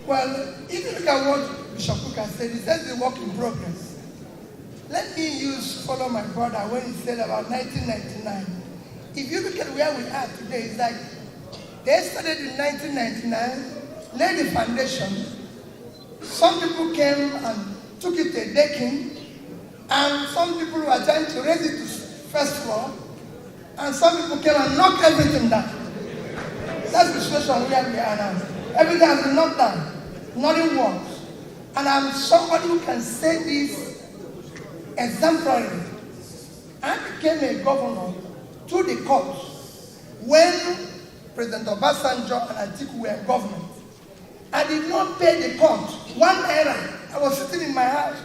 Well, if you look at what Bishop Kuka said, he says the work in progress. Let me follow my brother when he said about 1999. If you look at where we are today, it's like they started in 1999, laid the foundation. Some people came and took it a decking, and some people were trying to raise it to first floor, and some people came and knocked everything down. That's the situation where we are now. Everything has been knocked down. Nothing works. And I'm somebody who can say this exemplarily. I became a governor to the court when President Obasanjo and Atiku were in government. I did not pay the court 1 naira. I was sitting in my house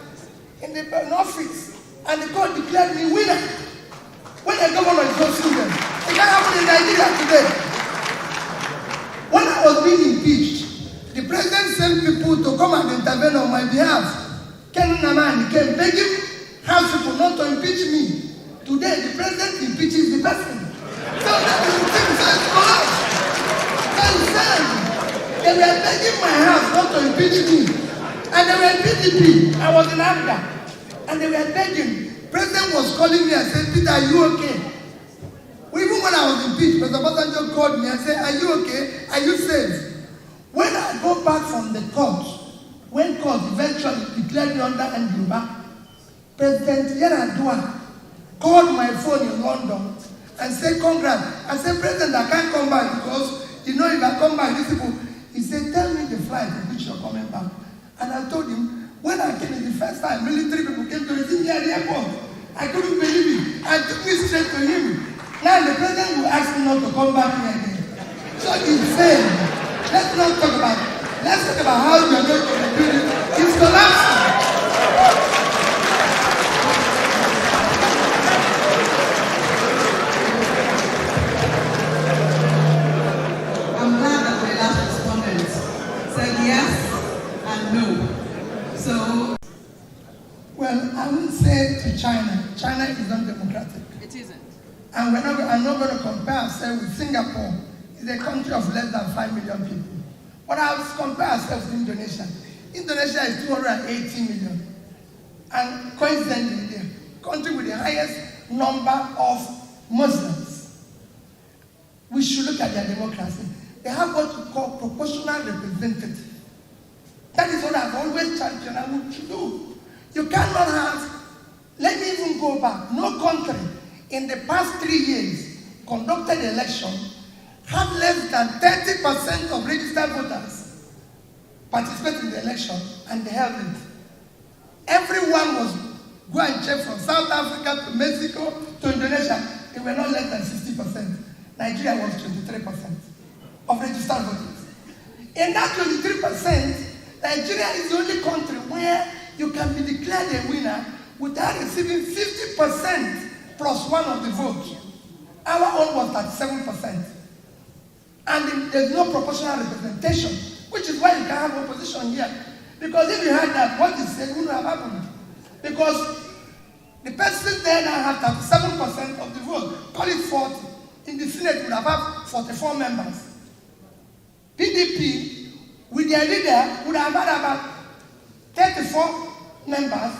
in the office, and the court declared me winner. When a governor is so serious, it can't happen in Nigeria today. When I was being impeached, the president sent people to come and intervene on my behalf. Ken Namani came begging House people not to impeach me. Today, the president impeaches the person. So that is the thing, so it's collapsed. They were begging my house not to impeach me. And they were PDP. I was in Africa. And they were begging. President was calling me and said, Peter, are you okay? Even when I was impeached, President Obasanjo called me and said, are you okay? Are you safe? When I go back from the court, when court eventually declared me under Anjuba, President Yaradua called my phone in London and said, congrats. I said, President, I can't come back because, if I come back, these people, he said, tell me the flight in which you're coming back. And I told him, when I came in the first time, military people came to receive me at the airport. I couldn't believe it. I took me straight to him. Now the president will ask me not to come back here again. So insane. Let's not talk about it. Let's talk about how you're going to rebuild it. It's collapsing. I'm glad that my last respondent said yes and no. So, well, I would say to China is not democratic. it isn't. And I'm not going to compare ourselves with Singapore. It's a country of less than 5 million people. But I'll compare ourselves with Indonesia. Indonesia is 280 million. And coincidentally, the country with the highest number of Muslims. We should look at their democracy. They have what we call proportional representative. That is what I've always championed and we should do. You cannot have, let me even go back, no country in the past 3 years conducted election had less than 30% of registered voters participate in the election, and they held it. Everyone was go and check from South Africa to Mexico to Indonesia. They were not less than 60%. Nigeria was 23% of registered voters. In that 23%, Nigeria is the only country where you can be declared a winner without receiving 50% plus one of the vote. Our own was 37%. And there's no proportional representation, which is why you can't have opposition here. Because if you had that, what you said wouldn't have happened. Because the person there now have 37% of the vote, call it 40. In the Senate would have had 44 members. PDP, with their leader, would have had about 34 members,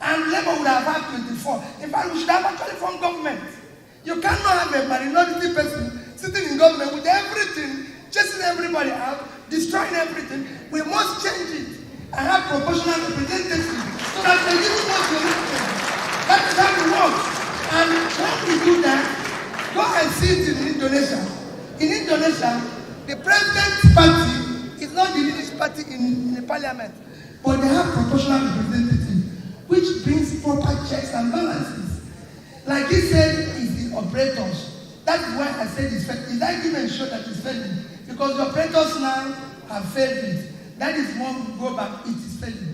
and Labour would have had 24. In fact, we should have actually formed government. You cannot have a minority person sitting in government with everything, chasing everybody out, destroying everything. We must change it and have proportional representation so that they give us the elected. That is how it works. And when we do that, go and see it in Indonesia. In Indonesia, the president's party is not the leading party in the parliament, but they have proportional representation, which brings proper checks and balances. Like he said, it's the operators. That's why I said it's failing. His argument show that it's failing. Because the operators now have failed it. That is when we go back, it is failing.